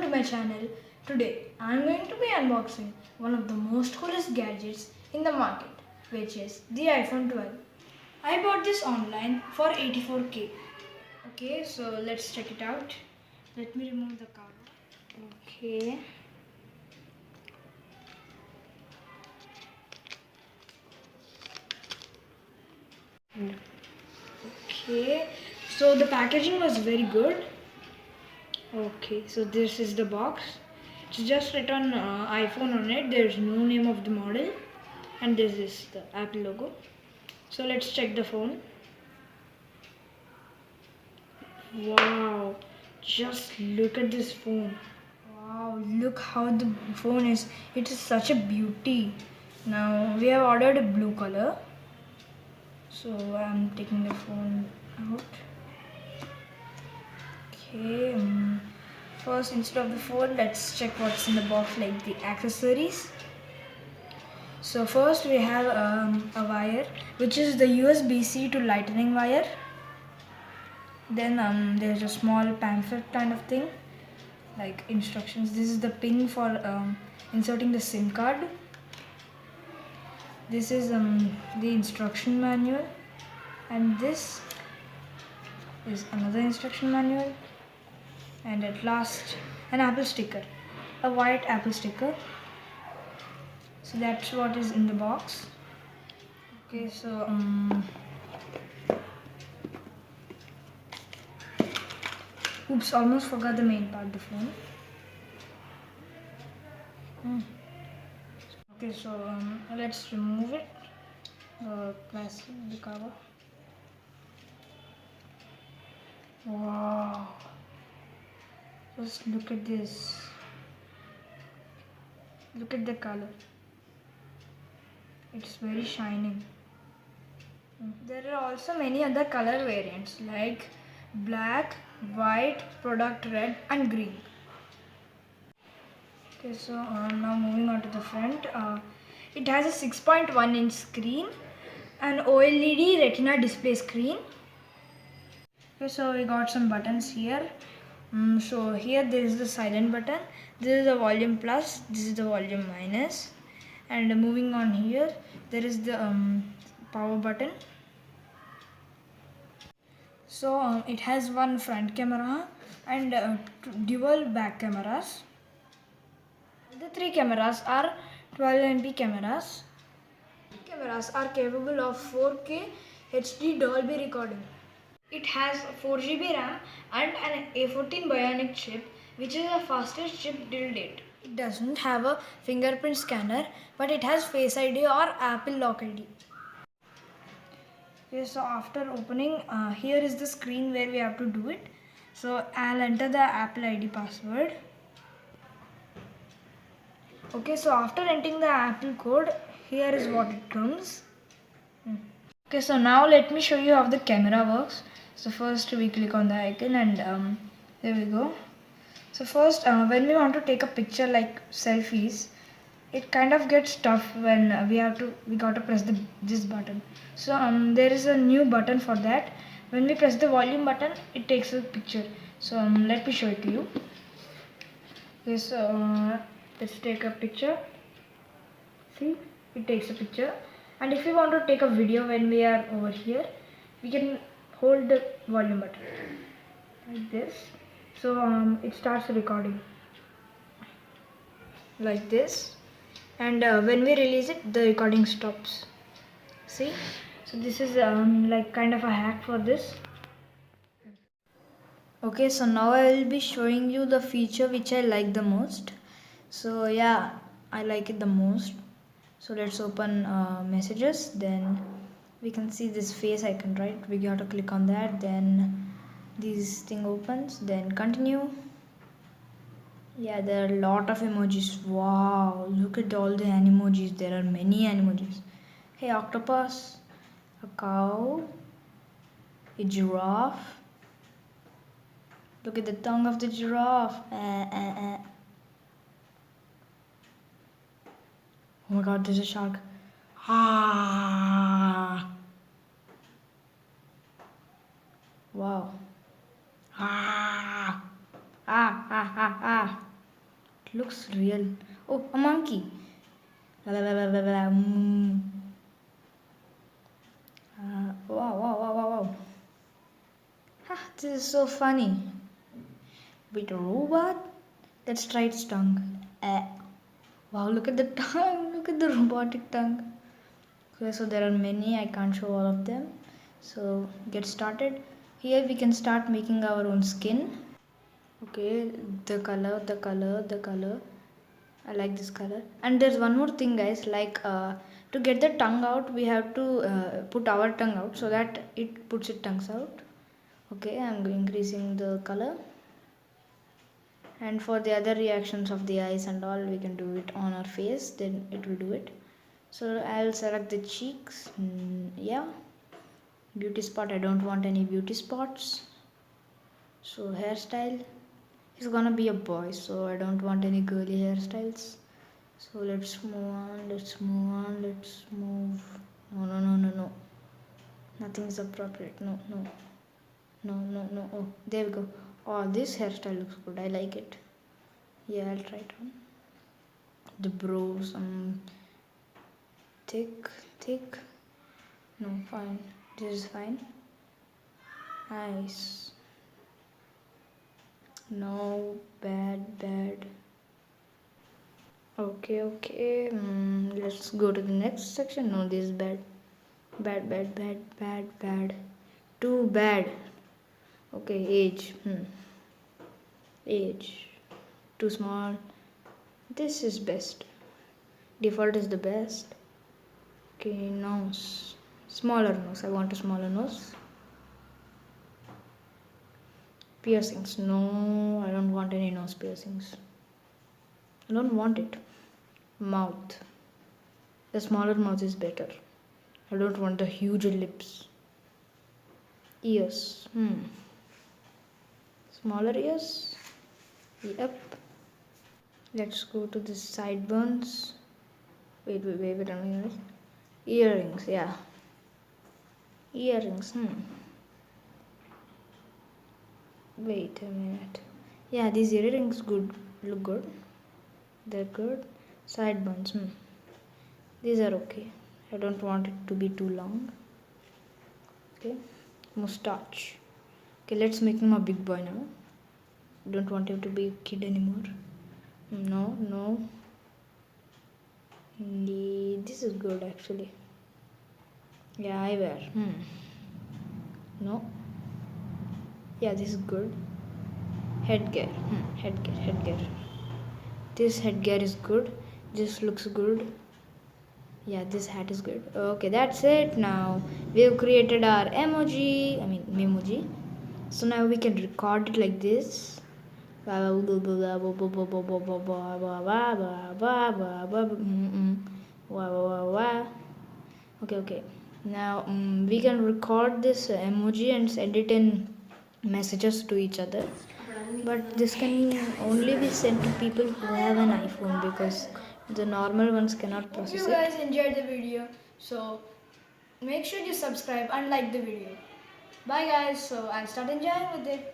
to my channel. Today I am going to be unboxing one of the most coolest gadgets in the market, which is the iPhone 12. I bought this online for 84k. Okay, so let's check it out. Let me remove the cover. Okay. Okay, so the packaging was very good. Okay, so this is the box. It's just written iPhone on it. There's no name of the model, and this is the Apple logo. So let's check the phone. Wow, just look at this phone. Wow, look how the phone is. It is such a beauty. Now we have ordered a blue color. So I'm taking the phone out. Okay. First, instead of the phone, let's check what's in the box, like the accessories. So first we have a wire, which is the USB-C to Lightning wire. Then there's a small pamphlet kind of thing, like instructions. This is the pin for inserting the SIM card. This is the instruction manual, and this is another instruction manual. And at last, an Apple sticker, a white Apple sticker. So that's what is in the box. Okay, so oops, almost forgot the main part, the phone. Okay, so let's remove it, the plastic, the cover. Wow, just look at this. Look at the color. It's very shining. There are also many other color variants like black, white, product red and green. Okay, so now moving on to the front. It has a 6.1 inch screen, an OLED retina display screen. Okay, so we got some buttons here. So here there is the silent button, this is the volume plus, this is the volume minus, and moving on here there is the power button. So it has one front camera and dual back cameras. The three cameras are 12MP cameras. Cameras are capable of 4K HD Dolby recording. It has 4GB RAM and an A14 Bionic chip, which is the fastest chip till date. It doesn't have a fingerprint scanner, but it has Face ID or Apple Lock ID. Okay, so after opening, here is the screen where we have to do it. So I'll enter the Apple ID password. Okay, so after entering the Apple code, here is what it comes. Okay, so now let me show you how the camera works. So first we click on the icon and there we go. So first when we want to take a picture like selfies, it kind of gets tough when we got to press this button. So there is a new button for that. When we press the volume button, it takes a picture. So let me show it to you. Okay, so let's take a picture. See, it takes a picture. And if we want to take a video when we are over here, we can hold the volume button like this. So it starts recording like this, and when we release it, the recording stops. See, so this is like kind of a hack for this. Okay, so now I will be showing you the feature which I like the most. So yeah, I like it the most. So let's open messages. Then we can see this face icon, right? We got to click on that. Then this thing opens. Then continue. Yeah, there are a lot of emojis. Wow, look at all the Animojis. There are many Animojis. Hey, octopus, a cow, a giraffe. Look at the tongue of the giraffe. Oh my god, there's a shark. Ah. Wow. Ah. Ah, ah, ah, ah. It looks real. Oh, a monkey. Mm. Wow, wow, wow, wow, wow. This is so funny. Wait, a robot? Let's try its tongue. Wow, look at the tongue. Look at the robotic tongue. Okay, so there are many. I can't show all of them. So get started. Here we can start making our own skin. Okay, the color. I like this color. And there's one more thing, guys. Like to get the tongue out, we have to put our tongue out so that it puts its tongues out. Okay, I'm increasing the color. And for the other reactions of the eyes and all, we can do it on our face, then it will do it. So I'll select the cheeks. Yeah, beauty spot, I don't want any beauty spots. So hairstyle, he's gonna be a boy, so I don't want any girly hairstyles. So let's move on. No, nothing is appropriate. No. Oh, there we go. Oh, this hairstyle looks good, I like it. Yeah, I'll try it on. The brows, thick. No, fine. This is fine. Nice. No, bad. Okay. Let's go to the next section. No, this is bad. Bad. Too bad. Okay, age. Age. Too small. This is best. Default is the best. Okay, nose. Smaller nose. I want a smaller nose. Piercings. No, I don't want any nose piercings. I don't want it. Mouth. The smaller mouth is better. I don't want the huge lips. Ears. Smaller ears. Yep. Let's go to the sideburns. Wait a minute. Earrings, yeah. Earrings, Wait a minute. Yeah, these earrings look good. They're good. Sideburns, These are okay. I don't want it to be too long. Okay. Mustache. Okay, let's make him a big boy now. Don't want him to be a kid anymore. No. This is good actually. Yeah, eyewear. No. Yeah, this is good. Headgear. Headgear. This headgear is good. This looks good. Yeah, this hat is good. Okay, that's it. Now we've created our Memoji. So now we can record it like this. Okay. Now we can record this emoji and send it in messages to each other. But this can only be sent to people who have an iPhone because the normal ones cannot process it. Hope you guys enjoyed the video. So make sure you subscribe and like the video. Bye guys. So I'll start enjoying with it.